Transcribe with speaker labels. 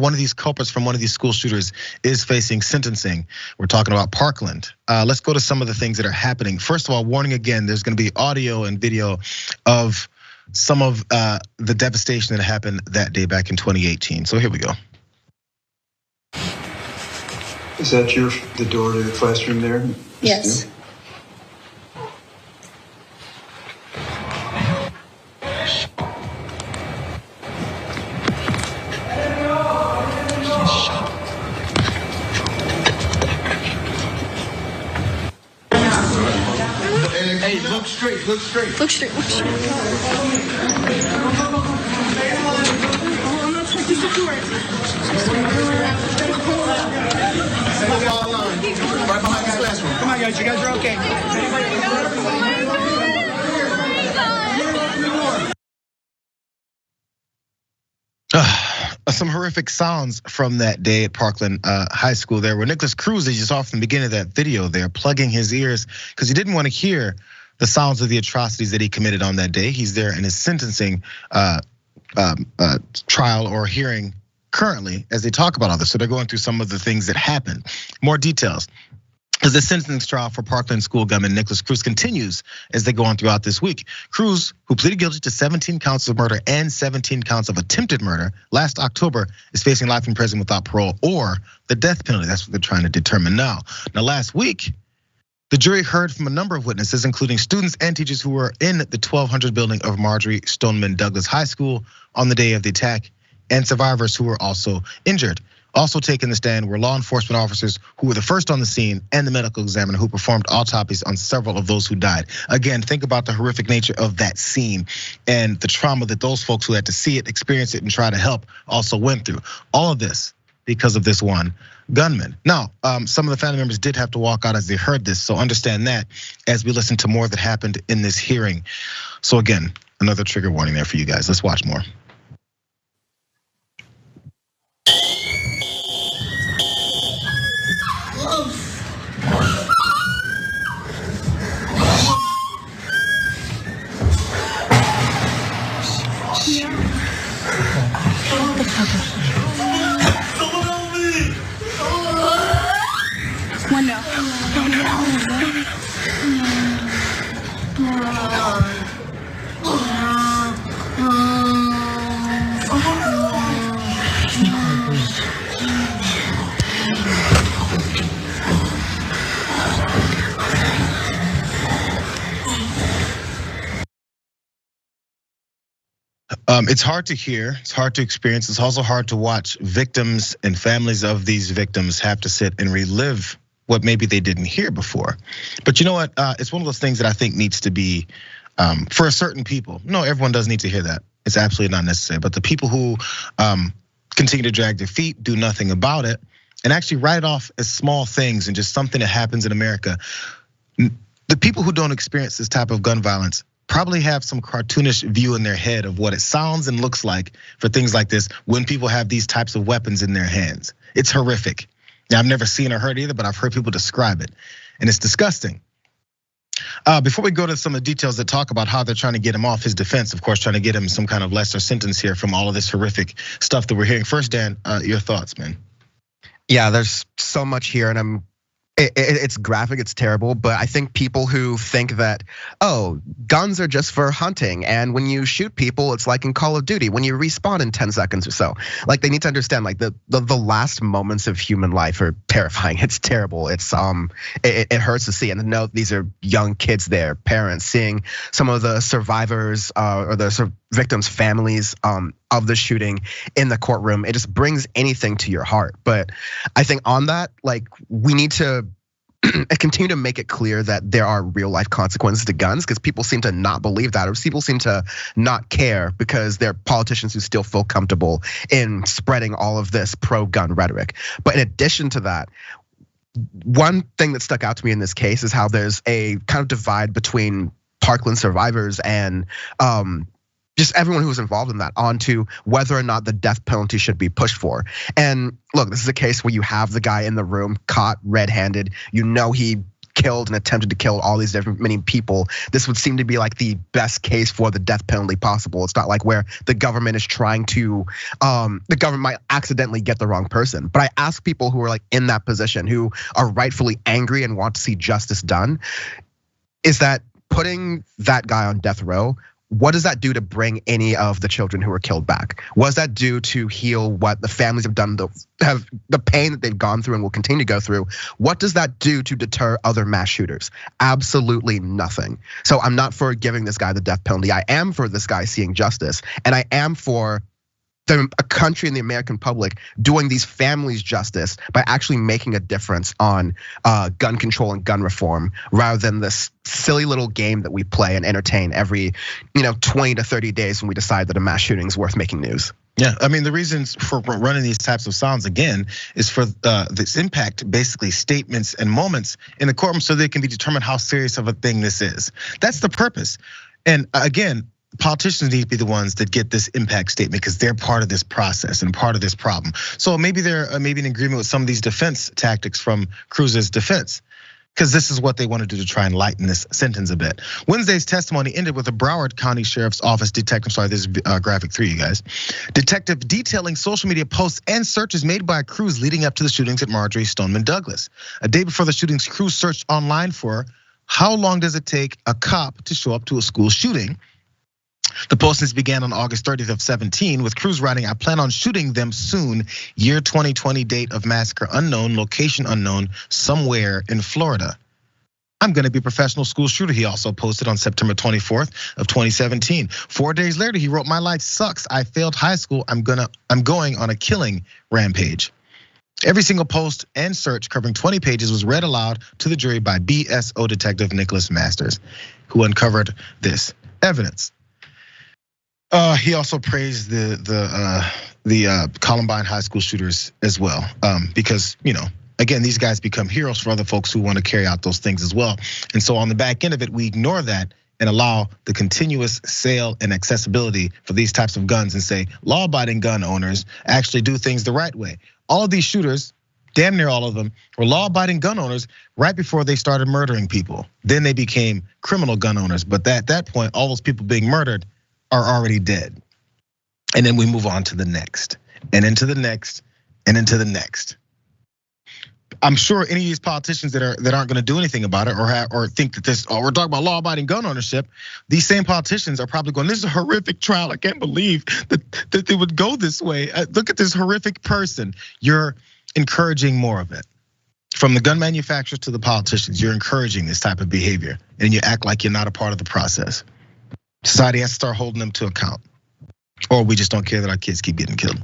Speaker 1: one of these culprits from one of these school shooters is facing sentencing. We're talking about Parkland. Let's go to some of the things that are happening. First of all, warning again, there's gonna be audio and video of some of the devastation that happened that day back in 2018. So here we go.
Speaker 2: Is that the door to the classroom there?
Speaker 3: Yes.
Speaker 4: Hey, look straight, look straight.
Speaker 3: Look straight, look straight. I'm not trying to secure it.
Speaker 4: Right behind this classroom. Come on, guys, you guys are okay.
Speaker 1: Some horrific sounds from that day at Parkland High School there, where Nicholas Cruz, as you saw from the beginning of that video there, plugging his ears because he didn't want to hear the sounds of the atrocities that he committed on that day. He's there in his sentencing trial or hearing currently as they talk about all this. So they're going through some of the things that happened. More details. As the sentencing trial for Parkland school gunman Nicholas Cruz continues as they go on throughout this week. Cruz, who pleaded guilty to 17 counts of murder and 17 counts of attempted murder last October, is facing life in prison without parole or the death penalty. That's what they're trying to determine now. Now, last week, the jury heard from a number of witnesses, including students and teachers who were in the 1200 building of Marjory Stoneman Douglas High School on the day of the attack, and survivors who were also injured. Also taking the stand were law enforcement officers who were the first on the scene and the medical examiner who performed autopsies on several of those who died. Again, think about the horrific nature of that scene and the trauma that those folks who had to see it, experience it, and try to help also went through. All of this because of this one gunman. Now, some of the family members did have to walk out as they heard this, so understand that as we listen to more that happened in this hearing. So again, another trigger warning there for you guys. Let's watch more. It's hard to hear, it's hard to experience, it's also hard to watch victims and families of these victims have to sit and relive what maybe they didn't hear before. But you know what, it's one of those things that I think needs to be, for certain people, no, everyone does need to hear that. It's absolutely not necessary, but the people who continue to drag their feet, do nothing about it, and actually write it off as small things and just something that happens in America. The people who don't experience this type of gun violence probably have some cartoonish view in their head of what it sounds and looks like for things like this when people have these types of weapons in their hands. It's horrific. Now, I've never seen or heard either, but I've heard people describe it, and it's disgusting. Before we go to some of the details that talk about how they're trying to get him off his defense, of course, trying to get him some kind of lesser sentence here from all of this horrific stuff that we're hearing. First, Dan, your thoughts, man.
Speaker 5: Yeah, there's so much here, and it's graphic, it's terrible, but I think people who think that, oh, guns are just for hunting, and when you shoot people, it's like in Call of Duty, when you respawn in 10 seconds or so. Like, they need to understand, like, the last moments of human life are terrifying. It's terrible. It's it hurts to see, and to know these are young kids, their parents, seeing some of the survivors or the victims' families of the shooting in the courtroom. It just brings anything to your heart. But I think on that, like, we need to continue to make it clear that there are real life consequences to guns, because people seem to not believe that, or people seem to not care because they're politicians who still feel comfortable in spreading all of this pro-gun rhetoric. But in addition to that, one thing that stuck out to me in this case is how there's a kind of divide between Parkland survivors and just everyone who was involved in that onto whether or not the death penalty should be pushed for. And look, this is a case where you have the guy in the room caught red-handed. You know he killed and attempted to kill all these different many people, this would seem to be like the best case for the death penalty possible. It's not like where the government is trying to, the government might accidentally get the wrong person. But I ask people who are like in that position, who are rightfully angry and want to see justice done, is that putting that guy on death row, what does that do to bring any of the children who were killed back? What does that do to heal what the families have done, have the pain that they've gone through and will continue to go through? What does that do to deter other mass shooters? Absolutely nothing. So I'm not for giving this guy the death penalty. I am for this guy seeing justice, and I am for a country and the American public doing these families justice by actually making a difference on gun control and gun reform, rather than this silly little game that we play and entertain every 20 to 30 days when we decide that a mass shooting is worth making news.
Speaker 1: Yeah, I mean, the reasons for running these types of sounds again is for this impact, basically statements and moments in the courtroom, so they can be determined how serious of a thing this is. That's the purpose. And again, politicians need to be the ones that get this impact statement, because they're part of this process and part of this problem. So maybe they're maybe in agreement with some of these defense tactics from Cruz's defense, because this is what they want to do to try and lighten this sentence a bit. Wednesday's testimony ended with a Broward County Sheriff's Office detective, sorry, this is graphic 3, you guys. Detective detailing social media posts and searches made by Cruz leading up to the shootings at Marjory, Stoneman, Douglas. A day before the shootings, Cruz searched online for how long does it take a cop to show up to a school shooting. The postings began on August 30th of 17 with Cruz writing, "I plan on shooting them soon. Year 2020, date of massacre unknown, location unknown, somewhere in Florida. I'm gonna be a professional school shooter," he also posted on September 24th of 2017. 4 days later, he wrote, "My life sucks. I failed high school. I'm going on a killing rampage." Every single post and search covering 20 pages was read aloud to the jury by BSO detective Nicholas Masters, who uncovered this evidence. He also praised the Columbine high school shooters as well, because again, these guys become heroes for other folks who want to carry out those things as well. And so on the back end of it, we ignore that and allow the continuous sale and accessibility for these types of guns and say law-abiding gun owners actually do things the right way. All of these shooters, damn near all of them, were law-abiding gun owners right before they started murdering people. Then they became criminal gun owners, but at that point, all those people being murdered are already dead. And then we move on to the next, and into the next, and into the next. I'm sure any of these politicians that aren't gonna do anything about it or think that this, we're talking about law-abiding gun ownership. These same politicians are probably going, this is a horrific trial. I can't believe that they would go this way. Look at this horrific person. You're encouraging more of it. From the gun manufacturers to the politicians, you're encouraging this type of behavior, and you act like you're not a part of the process. Society has to start holding them to account, or we just don't care that our kids keep getting killed.